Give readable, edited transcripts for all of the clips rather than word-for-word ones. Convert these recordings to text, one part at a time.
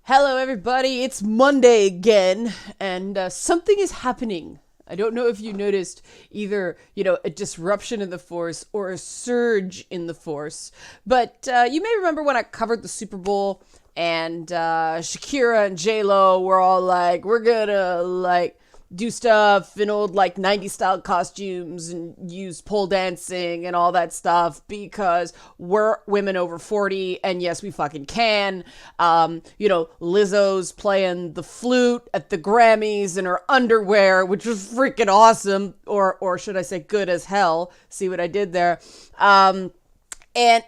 Hello, everybody. It's Monday again, and something is happening. I don't know if you noticed either, a disruption in the force or a surge in the force, but you may remember when I covered the Super Bowl and Shakira and J-Lo were all like, we're gonna, do stuff in old 90s style costumes and use pole dancing and all that stuff because we're women over 40 and yes, we fucking can. Lizzo's playing the flute at the Grammys in her underwear, which was freaking awesome, or should I say good as hell. See what I did there. And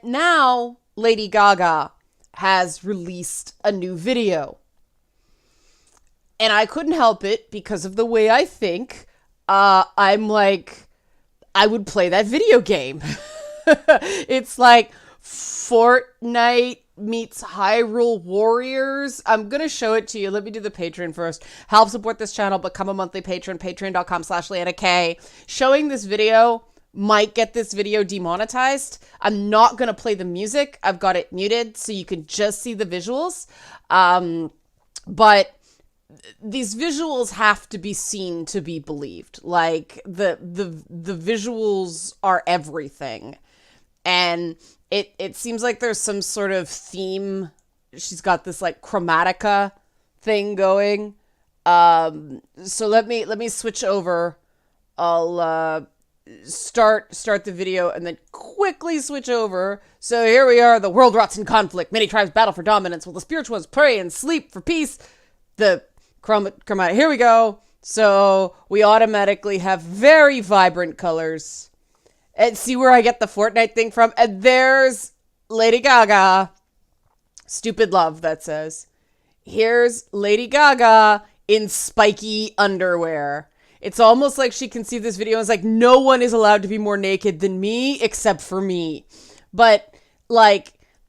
now Lady Gaga has released a new video. And I couldn't help it because of the way I think. I'm like, I would play that video game. It's like Fortnite meets Hyrule Warriors. I'm going to show it to you. Let me do the Patreon first. Help support this channel, become a monthly patron, patreon.com/LeannaK. Showing this video might get this video demonetized. I'm not going to play the music. I've got it muted so you can just see the visuals. But these visuals have to be seen to be believed. Like the visuals are everything. And it seems like there's some sort of theme. She's got this chromatica thing going. So let me switch over. I'll start the video and then quickly switch over. So here we are. The world rots in conflict. Many tribes battle for dominance while the spiritual ones pray and sleep for peace. The chromatic. Here we go. So we automatically have very vibrant colors. And see where I get the Fortnite thing from? And there's Lady Gaga. Stupid love, that says. Here's Lady Gaga in spiky underwear. It's almost like she can see this video and is like, no one is allowed to be more naked than me except for me. But,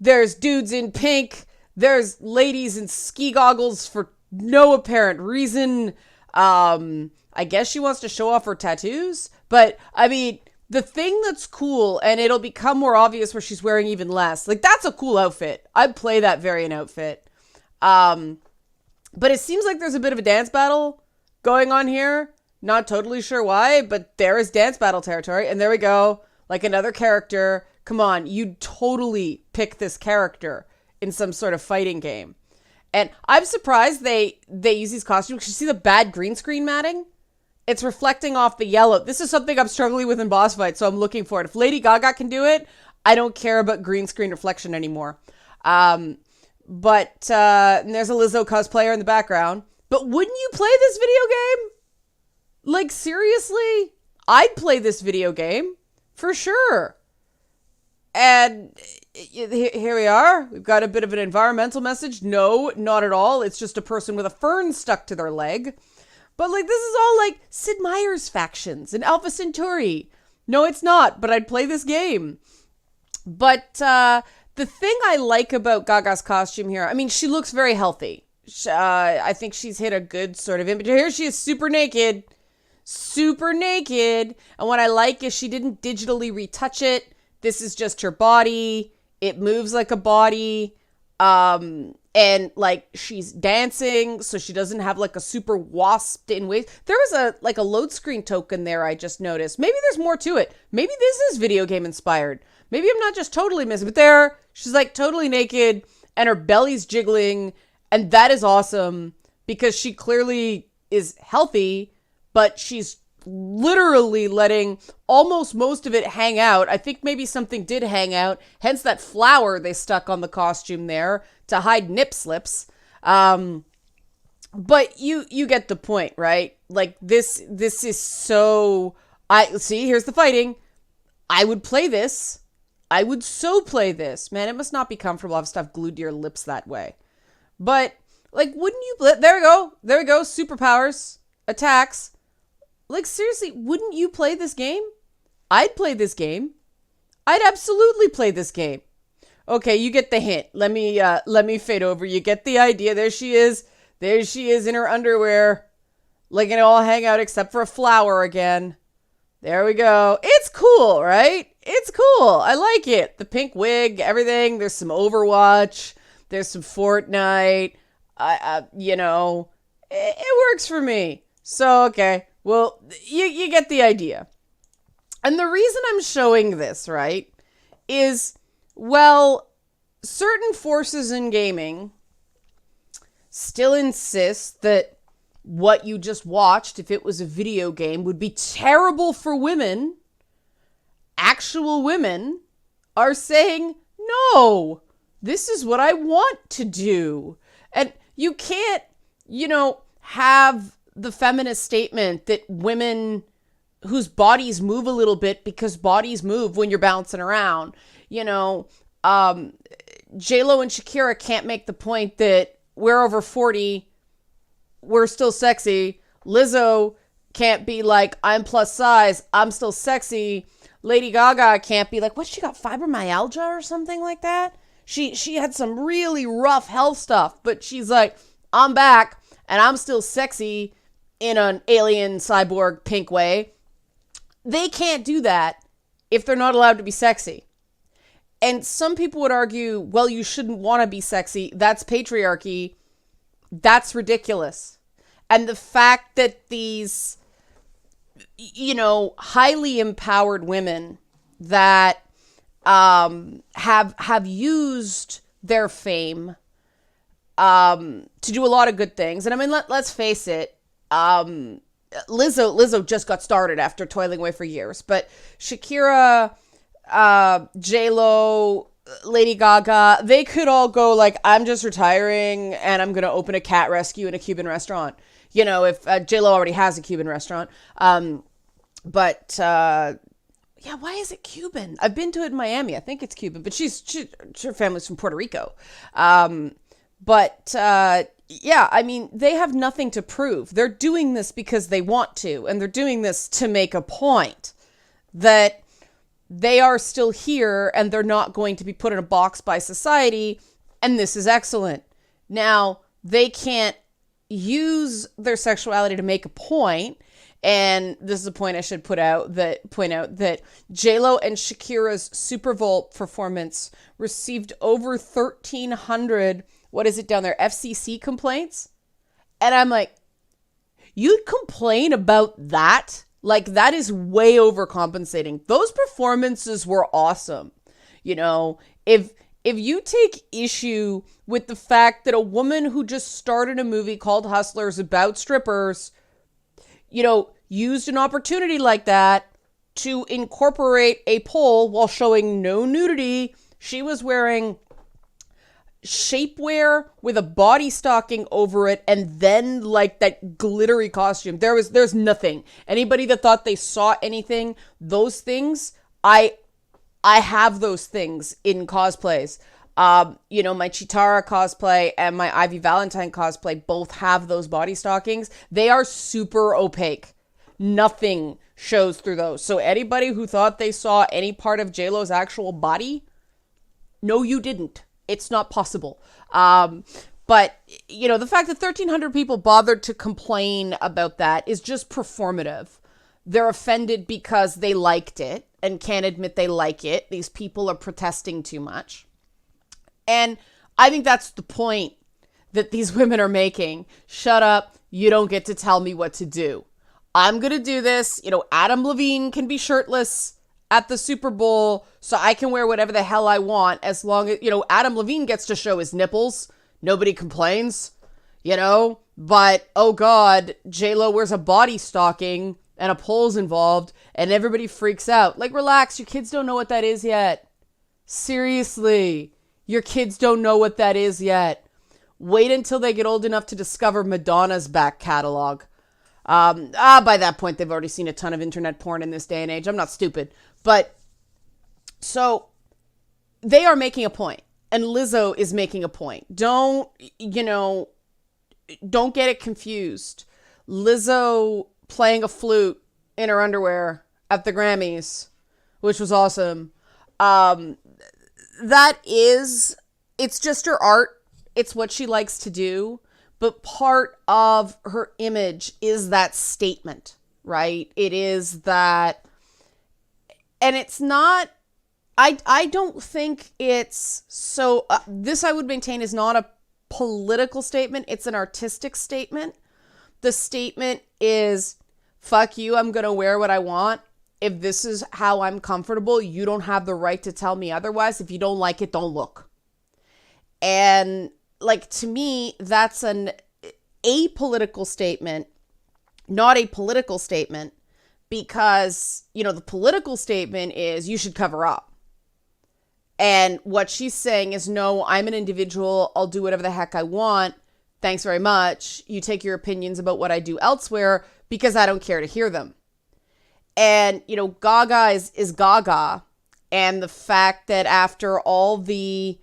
there's dudes in pink. There's ladies in ski goggles for no apparent reason. I guess she wants to show off her tattoos. But, I mean, the thing that's cool, and it'll become more obvious where she's wearing even less. That's a cool outfit. I'd play that variant outfit. But it seems like there's a bit of a dance battle going on here. Not totally sure why, but there is dance battle territory. And there we go. Another character. Come on, you'd totally pick this character in some sort of fighting game. And I'm surprised they use these costumes. You see the bad green screen matting? It's reflecting off the yellow. This is something I'm struggling with in boss fights, so I'm looking for it. If Lady Gaga can do it, I don't care about green screen reflection anymore. But there's a Lizzo cosplayer in the background. But wouldn't you play this video game? Seriously? I'd play this video game. For sure. And here we are. We've got a bit of an environmental message. No, not at all. It's just a person with a fern stuck to their leg. But this is all Sid Meier's factions and Alpha Centauri. No, it's not, but I'd play this game. But the thing I like about Gaga's costume here, I mean, she looks very healthy. I think she's hit a good sort of image. Here she is super naked. Super naked. And what I like is she didn't digitally retouch it. This is just her body. It moves like a body. And she's dancing, so she doesn't have a super wasped in waist. There was a load screen token there I just noticed. Maybe there's more to it. Maybe this is video game inspired. Maybe I'm not just totally missing, but there, she's totally naked and her belly's jiggling. And that is awesome because she clearly is healthy, but she's literally letting almost most of it hang out. I think maybe something did hang out, hence that flower they stuck on the costume there to hide nip slips. But you get the point, right? This is so... here's the fighting. I would play this. I would so play this. Man, it must not be comfortable to have stuff glued to your lips that way. But, wouldn't you... There we go. There we go. Superpowers. Attacks. Seriously, wouldn't you play this game? I'd play this game. I'd absolutely play this game. Okay, you get the hint. Let me fade over. You get the idea. There she is. There she is in her underwear. It all hang out except for a flower again. There we go. It's cool, right? It's cool. I like it. The pink wig, everything. There's some Overwatch. There's some Fortnite. It works for me. So, okay. Well, you get the idea. And the reason I'm showing this, right, is, well, certain forces in gaming still insist that what you just watched, if it was a video game, would be terrible for women. Actual women are saying, no, this is what I want to do. And you can't, have the feminist statement that women whose bodies move a little bit, because bodies move when you're bouncing around. J-Lo and Shakira can't make the point that we're over 40, we're still sexy. Lizzo can't be like, I'm plus size, I'm still sexy. Lady Gaga can't be like, what, she got fibromyalgia or something like that? She had some really rough health stuff, but she's like, I'm back and I'm still sexy in an alien cyborg pink way. They can't do that if they're not allowed to be sexy. And some people would argue, well, you shouldn't want to be sexy. That's patriarchy. That's ridiculous. And the fact that these, highly empowered women that have used their fame to do a lot of good things. And I mean, let's face it, Lizzo just got started after toiling away for years, but Shakira, J-Lo, Lady Gaga, they could all go like, I'm just retiring and I'm going to open a cat rescue in a Cuban restaurant. If J-Lo already has a Cuban restaurant. Yeah, why is it Cuban? I've been to it in Miami. I think it's Cuban, but her family's from Puerto Rico. Yeah, I mean, they have nothing to prove. They're doing this because they want to, and they're doing this to make a point that they are still here and they're not going to be put in a box by society, and this is excellent. Now, they can't use their sexuality to make a point, and this is a point I should point out that J-Lo and Shakira's Super Bowl performance received over 1,300, what is it down there, FCC complaints? And I'm like, you'd complain about that? Like, that is way overcompensating. Those performances were awesome. If you take issue with the fact that a woman who just started a movie called Hustlers about strippers, used an opportunity like that to incorporate a pole while showing no nudity, she was wearing shapewear with a body stocking over it, and then like that glittery costume. There's nothing. Anybody that thought they saw anything, those things, I have those things in cosplays. My Chitara cosplay and my Ivy Valentine cosplay both have those body stockings. They are super opaque. Nothing shows through those. So anybody who thought they saw any part of JLo's actual body, no, you didn't. It's not possible. But the fact that 1,300 people bothered to complain about that is just performative. They're offended because they liked it and can't admit they like it. These people are protesting too much. And I think that's the point that these women are making. Shut up. You don't get to tell me what to do. I'm going to do this. Adam Levine can be shirtless at the Super Bowl, so I can wear whatever the hell I want, as long as, Adam Levine gets to show his nipples. Nobody complains, but oh God, J-Lo wears a body stocking and a pole's involved and everybody freaks out. Like, relax. Your kids don't know what that is yet. Seriously. Your kids don't know what that is yet. Wait until they get old enough to discover Madonna's back catalog. By that point, they've already seen a ton of internet porn in this day and age. I'm not stupid. But, so, they are making a point. And Lizzo is making a point. Don't get it confused. Lizzo playing a flute in her underwear at the Grammys, which was awesome. It's just her art. It's what she likes to do. But part of her image is that statement, right? It is that, and it's not, I don't think it's so, this I would maintain is not a political statement. It's an artistic statement. The statement is, fuck you, I'm going to wear what I want. If this is how I'm comfortable, you don't have the right to tell me otherwise. If you don't like it, don't look. And like, to me, that's an apolitical statement, not a political statement, because, you know, the political statement is you should cover up. And what she's saying is, no, I'm an individual. I'll do whatever the heck I want. Thanks very much. You take your opinions about what I do elsewhere because I don't care to hear them. And, you know, Gaga is Gaga. And the fact that after all the,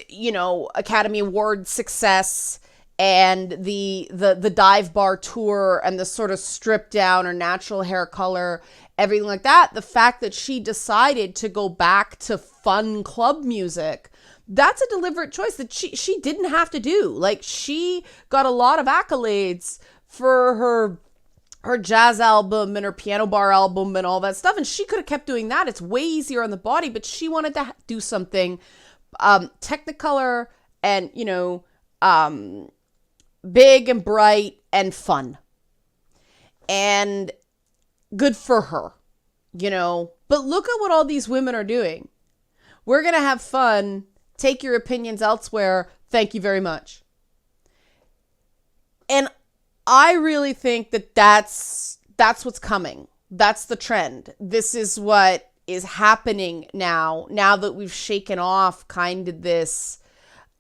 you know, Academy Award success and the dive bar tour and the sort of stripped down or natural hair color, everything like that, the fact that she decided to go back to fun club music, that's a deliberate choice that she didn't have to do. Like, she got a lot of accolades for her jazz album and her piano bar album and all that stuff, and she could have kept doing that. It's way easier on the body, but she wanted to do something Technicolor and, you know, big and bright and fun. And good for her, you know. But look at what all these women are doing. We're going to have fun. Take your opinions elsewhere. Thank you very much. And I really think that that's what's coming. That's the trend. This is what is happening now that we've shaken off kind of this,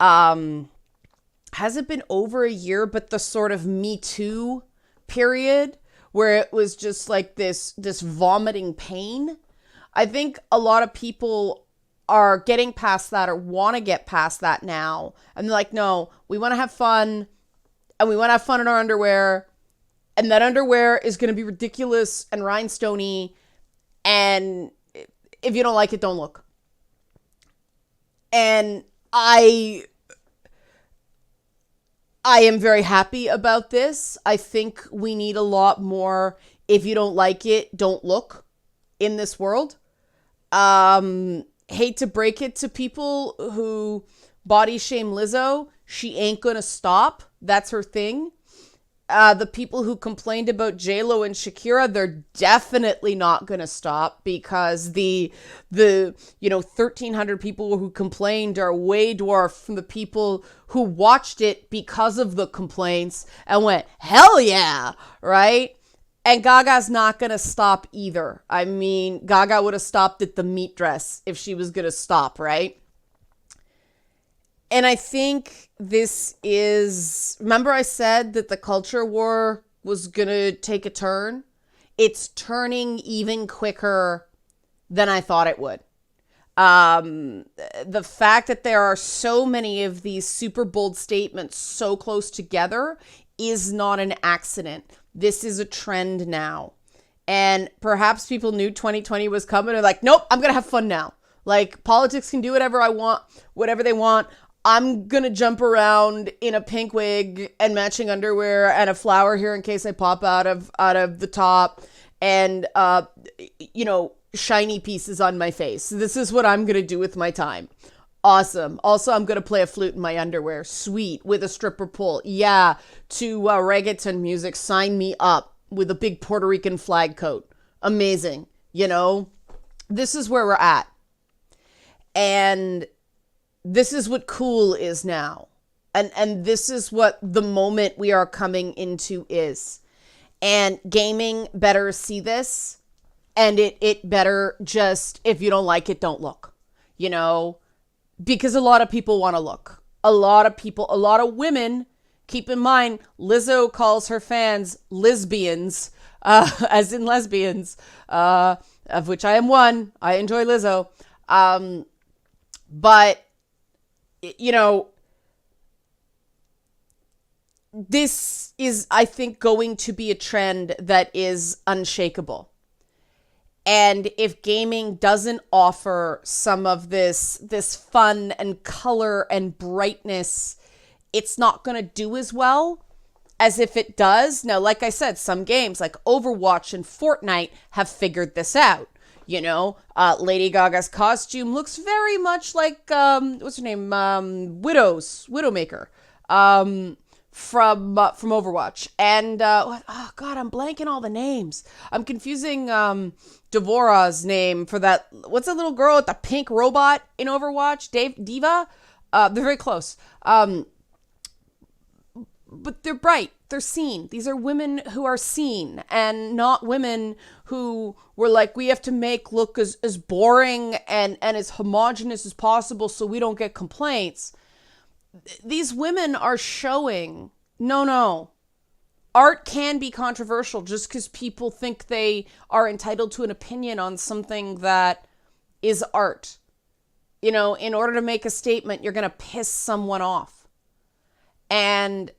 has it been over a year, but the sort of Me Too period where it was just like this vomiting pain. I think a lot of people are getting past that or want to get past that now. And they're like, no, we want to have fun, and we want to have fun in our underwear. And that underwear is going to be ridiculous and rhinestoney. And if you don't like it, don't look. And I am very happy about this. I think we need a lot more if you don't like it, don't look in this world. Hate to break it to people who body shame Lizzo. She ain't gonna stop. That's her thing. The people who complained about J-Lo and Shakira, they're definitely not going to stop, because the 1,300 people who complained are way dwarfed from the people who watched it because of the complaints and went, hell yeah, right? And Gaga's not going to stop either. I mean, Gaga would have stopped at the meat dress if she was going to stop, right? And I think this is, remember I said that the culture war was going to take a turn? It's turning even quicker than I thought it would. The fact that there are so many of these super bold statements so close together is not an accident. This is a trend now. And perhaps people knew 2020 was coming. They're like, nope, I'm going to have fun now. Like, politics can do whatever I want, whatever they want. I'm going to jump around in a pink wig and matching underwear and a flower here in case I pop out of the top, and, shiny pieces on my face. This is what I'm going to do with my time. Awesome. Also, I'm going to play a flute in my underwear. Sweet. With a stripper pole. Yeah. To reggaeton music. Sign me up with a big Puerto Rican flag coat. Amazing. You know, this is where we're at. And this is what cool is now. And this is what the moment we are coming into is. And gaming better see this. And it better just, if you don't like it, don't look. You know, because a lot of people want to look. A lot of women, keep in mind, Lizzo calls her fans lesbians, as in lesbians, of which I am one. I enjoy Lizzo. But, you know, this is, I think, going to be a trend that is unshakable. And if gaming doesn't offer some of this fun and color and brightness, it's not going to do as well as if it does. Now, like I said, some games like Overwatch and Fortnite have figured this out. Lady Gaga's costume looks very much like what's her name, Widowmaker, from Overwatch. And oh god, I'm blanking all the names. I'm confusing Devora's name for that. What's that little girl with the pink robot in Overwatch? Diva. They're very close. But they're bright. They're seen. These are women who are seen, and not women who were like, we have to make look as boring and as homogenous as possible so we don't get complaints. These women are showing, no. Art can be controversial just because people think they are entitled to an opinion on something that is art. In order to make a statement, you're going to piss someone off. And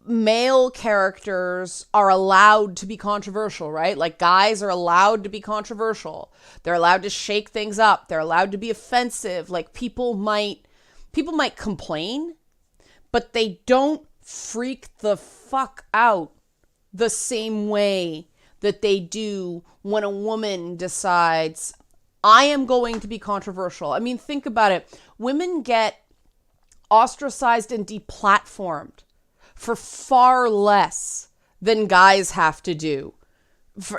male characters are allowed to be controversial, right? Like guys are allowed to be controversial. They're allowed to shake things up. They're allowed to be offensive. Like people might complain, but they don't freak the fuck out the same way that they do when a woman decides, I am going to be controversial. I mean, think about it. Women get ostracized and deplatformed for far less than guys have to do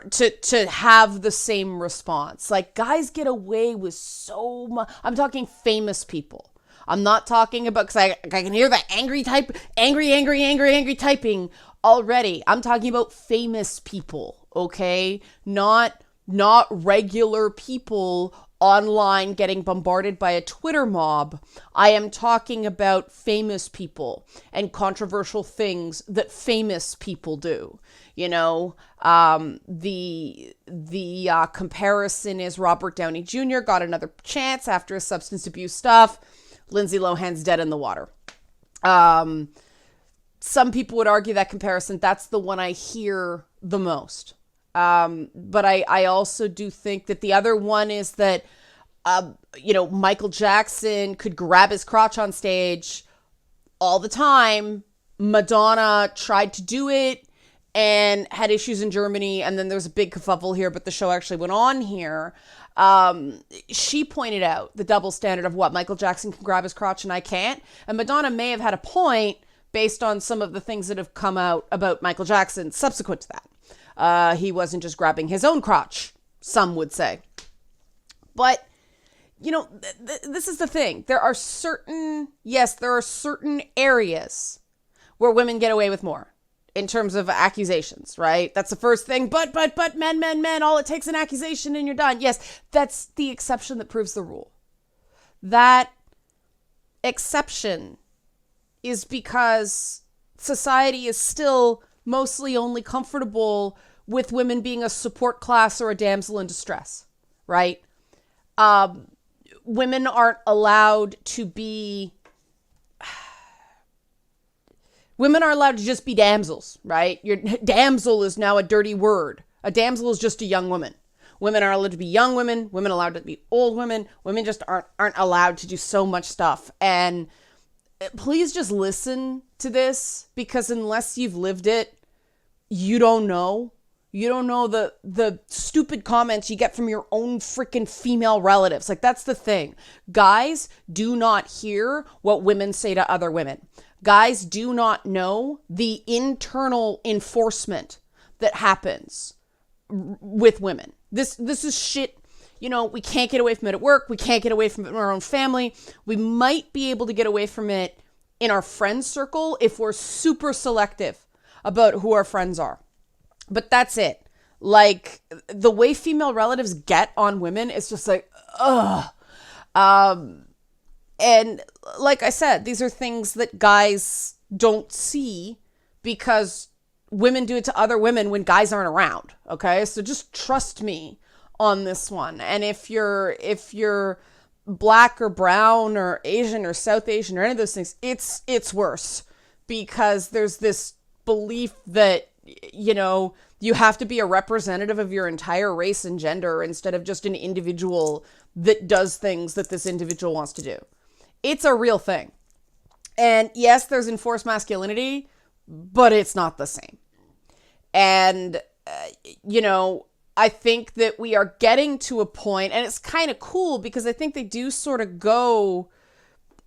to have the same response. Like guys get away with so much. I'm talking famous people. I'm not talking about, because I can hear that angry typing already. I'm talking about famous people, okay? Not regular people online getting bombarded by a Twitter mob. I am talking about famous people and controversial things that famous people do. The comparison is Robert Downey Jr. got another chance after his substance abuse stuff. Lindsay Lohan's dead in the water. Some people would argue that comparison. That's the one I hear the most. But I also do think that the other one is that, Michael Jackson could grab his crotch on stage all the time. Madonna tried to do it and had issues in Germany. And then there's a big kerfuffle here, but the show actually went on here. She pointed out the double standard of what Michael Jackson can grab his crotch and I can't. And Madonna may have had a point based on some of the things that have come out about Michael Jackson subsequent to that. He wasn't just grabbing his own crotch, some would say. But, this is the thing. There are certain areas where women get away with more in terms of accusations, right? That's the first thing. But men, all it takes an accusation and you're done. Yes, that's the exception that proves the rule. That exception is because society is still mostly only comfortable with women being a support class or a damsel in distress, right? Women aren't allowed to be... Women are allowed to just be damsels, right? Your damsel is now a dirty word. A damsel is just a young woman. Women are allowed to be young women. Women are allowed to be old women. Women just aren't allowed to do so much stuff. And please just listen to this, because unless you've lived it, you don't know. You don't know the stupid comments you get from your own freaking female relatives. Like, that's the thing. Guys do not hear what women say to other women. Guys do not know the internal enforcement that happens with women. This is shit. We can't get away from it at work. We can't get away from it in our own family. We might be able to get away from it in our friends circle if we're super selective about who our friends are. But that's it. Like, the way female relatives get on women is just like, ugh. And like I said, these are things that guys don't see because women do it to other women when guys aren't around. Okay. So just trust me on this one. And if you're black or brown or Asian or South Asian or any of those things, it's worse, because there's this belief that, you have to be a representative of your entire race and gender instead of just an individual that does things that this individual wants to do. It's a real thing. And yes, there's enforced masculinity, but it's not the same. And, I think that we are getting to a point, and it's kind of cool because I think they do sort of go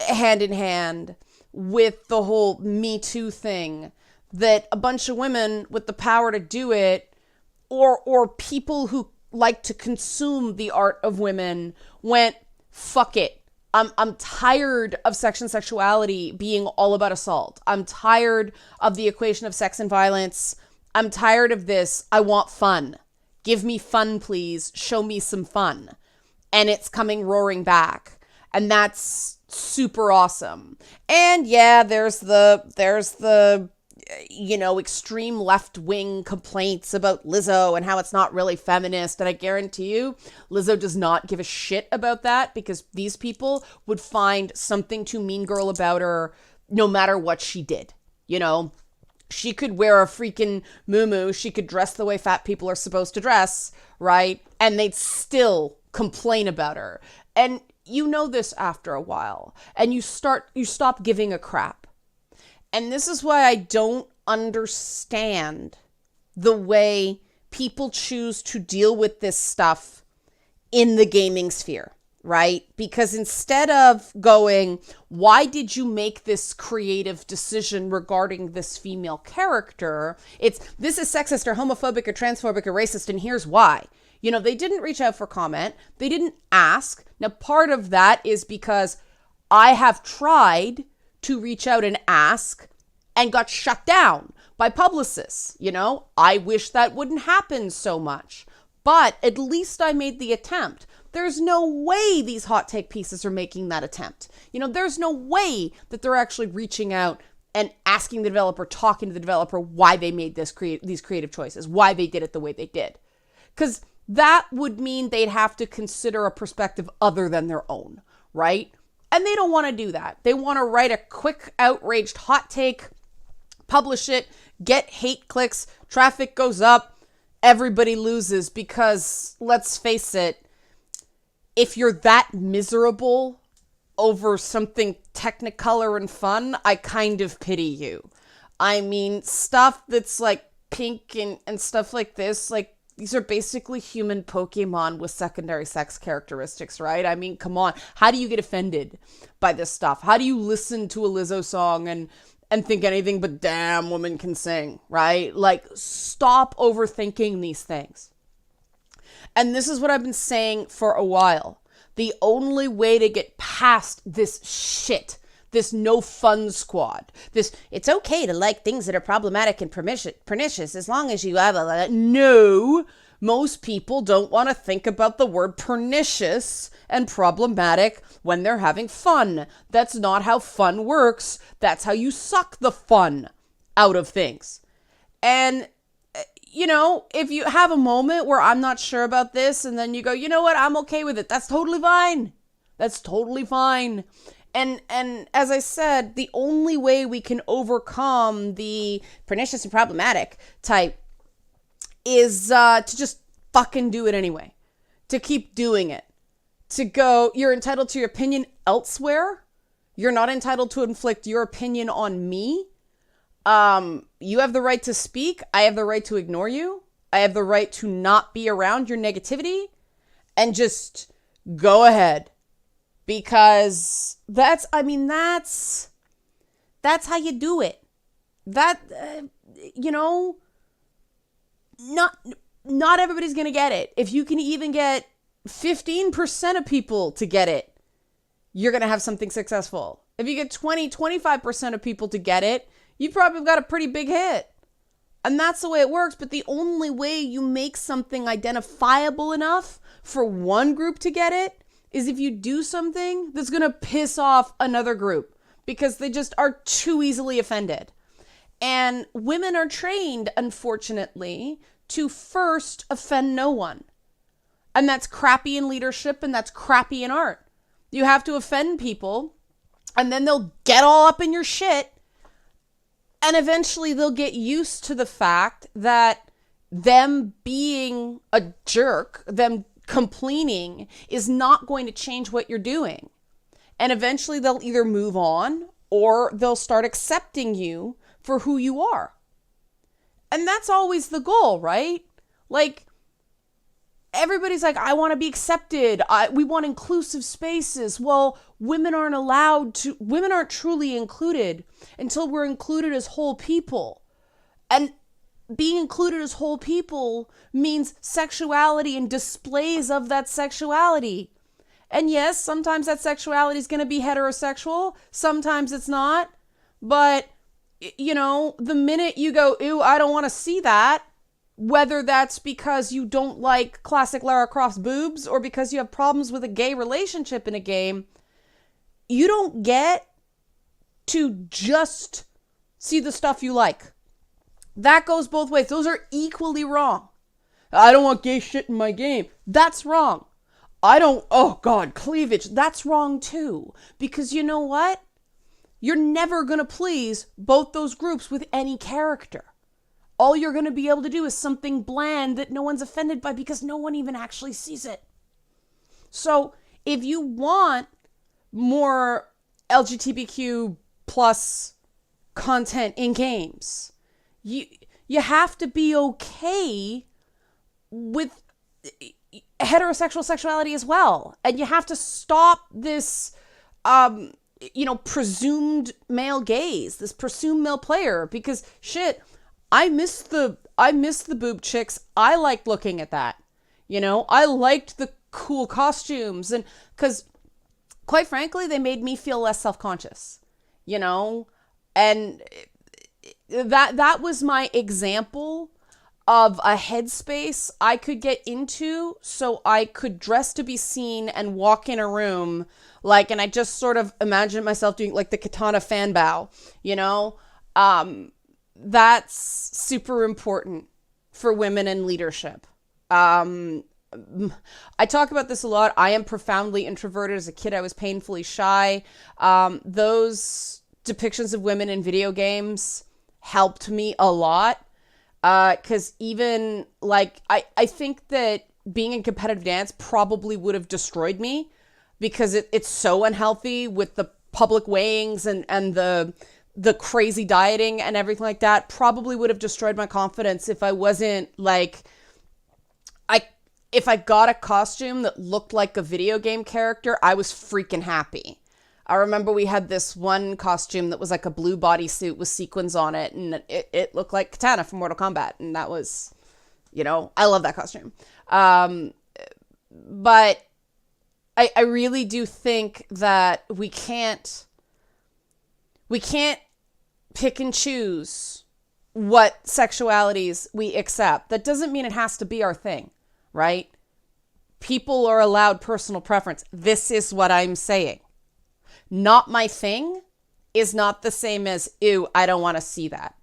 hand in hand with the whole Me Too thing, that a bunch of women with the power to do it, or people who like to consume the art of women, went, fuck it. I'm tired of sex and sexuality being all about assault. I'm tired of the equation of sex and violence. I'm tired of this. I want fun. Give me fun, please. Show me some fun. And it's coming roaring back. And that's super awesome. And yeah, there's the extreme left-wing complaints about Lizzo and how it's not really feminist. And I guarantee you, Lizzo does not give a shit about that, because these people would find something to mean girl about her no matter what she did. She could wear a freaking muumuu. She could dress the way fat people are supposed to dress, right? And they'd still complain about her. And you know this after a while. And you stop giving a crap. And this is why I don't understand the way people choose to deal with this stuff in the gaming sphere, right? Because instead of going, why did you make this creative decision regarding this female character? It's, this is sexist or homophobic or transphobic or racist, and here's why. They didn't reach out for comment. They didn't ask. Now, part of that is because I have tried to reach out and ask and got shut down by publicists. I wish that wouldn't happen so much, but at least I made the attempt. There's no way these hot take pieces are making that attempt. There's no way that they're actually reaching out and asking the developer, talking to the developer, why they made these creative choices, why they did it the way they did. Because that would mean they'd have to consider a perspective other than their own, right? And they don't want to do that. They want to write a quick, outraged hot take, publish it, get hate clicks, traffic goes up, everybody loses, because let's face it, if you're that miserable over something technicolor and fun, I kind of pity you. I mean, stuff that's like pink and stuff like this, like, these are basically human Pokemon with secondary sex characteristics, right? I mean, come on. How do you get offended by this stuff? How do you listen to a Lizzo song and think anything but damn woman can sing, right? Like, stop overthinking these things. And this is what I've been saying for a while. The only way to get past this shit, this no fun squad, this it's okay to like things that are problematic and pernicious as long as you have a... No, most people don't want to think about the word pernicious and problematic when they're having fun. That's not how fun works. That's how you suck the fun out of things. And if you have a moment where I'm not sure about this and then you go, you know what, I'm okay with it. That's totally fine. That's totally fine. And as I said, the only way we can overcome the pernicious and problematic type is to just fucking do it anyway. To keep doing it. To go, you're entitled to your opinion elsewhere. You're not entitled to inflict your opinion on me. You have the right to speak. I have the right to ignore you. I have the right to not be around your negativity, and just go ahead, because that's how you do it. Not everybody's going to get it. If you can even get 15% of people to get it, you're going to have something successful. If you get 25% of people to get it, you probably got a pretty big hit. And that's the way it works. But the only way you make something identifiable enough for one group to get it is if you do something that's going to piss off another group, because they just are too easily offended. And women are trained, unfortunately, to first offend no one. And that's crappy in leadership, and that's crappy in art. You have to offend people, and then they'll get all up in your shit. And eventually they'll get used to the fact that them being a jerk, them complaining, is not going to change what you're doing. And eventually they'll either move on or they'll start accepting you for who you are. And that's always the goal, right? Like, everybody's like, I want to be accepted. We want inclusive spaces. Well, women aren't truly included until we're included as whole people. And being included as whole people means sexuality and displays of that sexuality. And yes, sometimes that sexuality is going to be heterosexual. Sometimes it's not. But, the minute you go, ew, I don't want to see that, whether that's because you don't like classic Lara Croft boobs or because you have problems with a gay relationship in a game, you don't get to just see the stuff you like. That goes both ways. Those are equally wrong. I don't want gay shit in my game. That's wrong. Oh God, cleavage. That's wrong too. Because you know what? You're never going to please both those groups with any character. All you're going to be able to do is something bland that no one's offended by because no one even actually sees it. So if you want more LGBTQ plus content in games, you have to be okay with heterosexual sexuality as well. And you have to stop this, presumed male gaze, this presumed male player, because shit, I miss the boob chicks. I liked looking at that. I liked the cool costumes, and because quite frankly, they made me feel less self-conscious, and that was my example of a headspace I could get into so I could dress to be seen and walk in a room and I just sort of imagined myself doing like the katana fan bow, that's super important for women in leadership. I talk about this a lot. I am profoundly introverted. As a kid, I was painfully shy. Those depictions of women in video games helped me a lot. Because even I think that being in competitive dance probably would have destroyed me because it's so unhealthy with the public weighings and the crazy dieting and everything like that. Probably would have destroyed my confidence if I wasn't if I got a costume that looked like a video game character, I was freaking happy. I remember we had this one costume that was like a blue bodysuit with sequins on it, and it looked like Katana from Mortal Kombat, and that was, I love that costume. But I really do think that we can't pick and choose what sexualities we accept. That doesn't mean it has to be our thing, right? People are allowed personal preference. This is what I'm saying. Not my thing is not the same as, ew, I don't want to see that.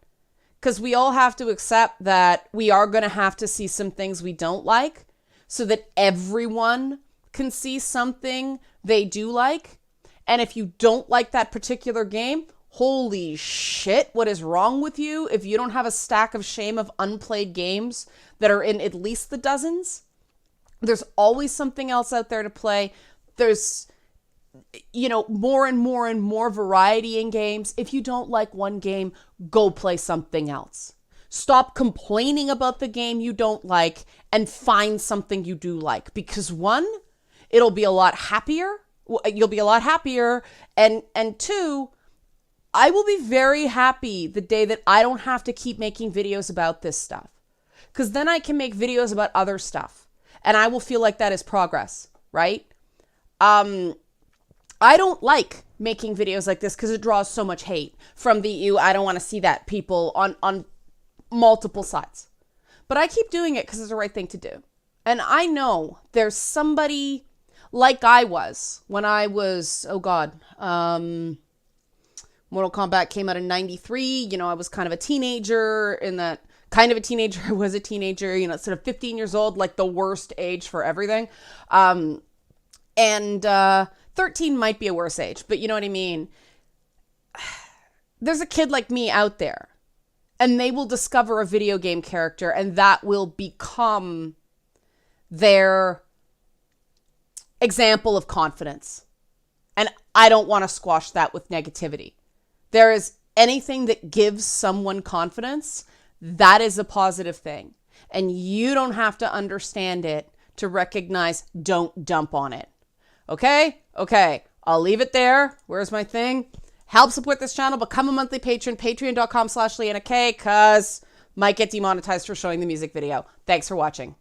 Because we all have to accept that we are going to have to see some things we don't like so that everyone can see something they do like. And if you don't like that particular game, holy shit, what is wrong with you if you don't have a stack of shame of unplayed games that are in at least the dozens? There's always something else out there to play. There's more and more and more variety in games. If you don't like one game, go play something else. Stop complaining about the game you don't like and find something you do like. Because one, it'll be a lot happier. You'll be a lot happier. And two, I will be very happy the day that I don't have to keep making videos about this stuff. Because then I can make videos about other stuff. And I will feel like that is progress, right? I don't like making videos like this because it draws so much hate from I don't want to see that people on multiple sides. But I keep doing it because it's the right thing to do. And I know there's somebody like I was when I was, Mortal Kombat came out in 93. I was kind of a teenager I was a teenager, sort of 15 years old, like the worst age for everything. And 13 might be a worse age, but you know what I mean? There's a kid like me out there, and they will discover a video game character, and that will become their example of confidence. And I don't want to squash that with negativity. There is anything that gives someone confidence, that is a positive thing. And you don't have to understand it to recognize don't dump on it. Okay? Okay. I'll leave it there. Where's my thing? Help support this channel. Become a monthly patron. Patreon.com/LeannaK, because might get demonetized for showing the music video. Thanks for watching.